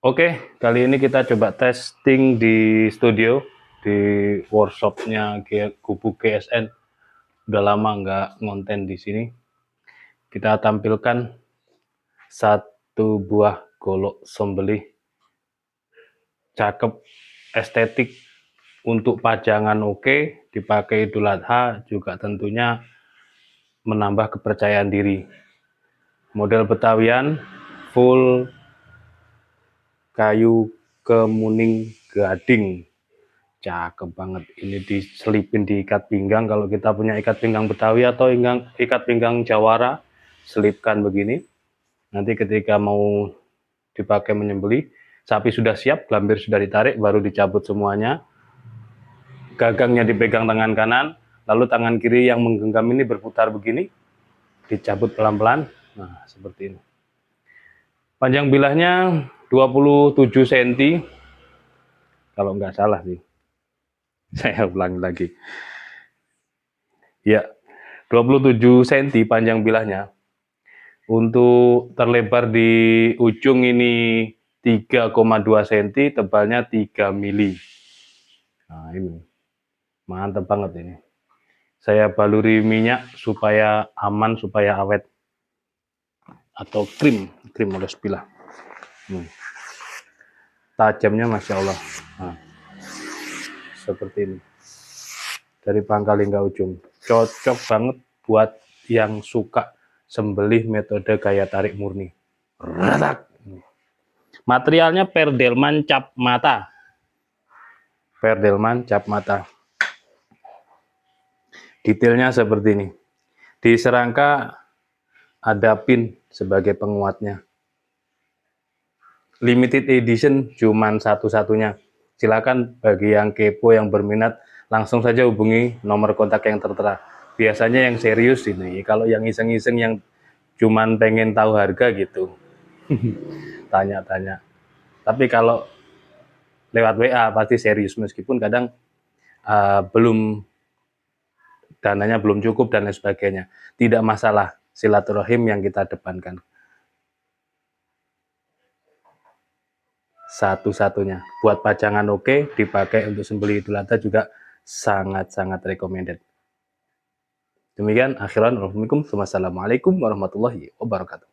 Oke, kali ini kita coba testing di studio, di workshopnya Gubuk GSN. Udah lama nggak ngonten di sini. Kita tampilkan satu buah golok sembelih, cakep, estetik, untuk pajangan oke, dipakai Idul Adha, juga tentunya menambah kepercayaan diri. Model Betawian, full kayu kemuning gading. Cakep banget, ini diselipin di ikat pinggang. Kalau kita punya ikat pinggang Betawi atau ikat pinggang Jawara, selipkan begini. Nanti ketika mau dipakai menyembelih, sapi sudah siap, gelambir sudah ditarik, baru dicabut semuanya. Gagangnya dipegang tangan kanan, lalu tangan kiri yang menggenggam ini berputar begini, dicabut pelan-pelan. Nah, seperti ini. Panjang bilahnya 27 cm, kalau nggak salah sih. Saya ulangi lagi. Ya, 27 cm panjang bilahnya. Untuk terlebar di ujung ini 3,2 cm, tebalnya 3 mili. Nah, ini mantap banget ini. Saya baluri minyak supaya aman, supaya awet. Atau krim oles bilah. Tajamnya Masya Allah. Nah, seperti ini. Dari pangkal hingga ujung. Cocok banget buat yang suka sembelih metode gaya tarik murni. Ratak. Materialnya Perdelman cap mata. Perdelman cap mata. Detailnya seperti ini. Di serangka ada pin sebagai penguatnya. Limited edition cuman satu-satunya. Silakan bagi yang kepo, yang berminat, langsung saja hubungi nomor kontak yang tertera. Biasanya yang serius ini, kalau yang iseng-iseng yang cuman pengen tahu harga gitu, tanya-tanya. Tapi kalau lewat WA pasti serius, meskipun kadang dananya belum cukup dan lain sebagainya. Tidak masalah, silaturahim yang kita depankan. Satu-satunya buat pajangan oke, dipakai untuk sembelih Idul Adha juga sangat-sangat recommended. Demikian, akhiran, wassalamualaikum warahmatullahi wabarakatuh.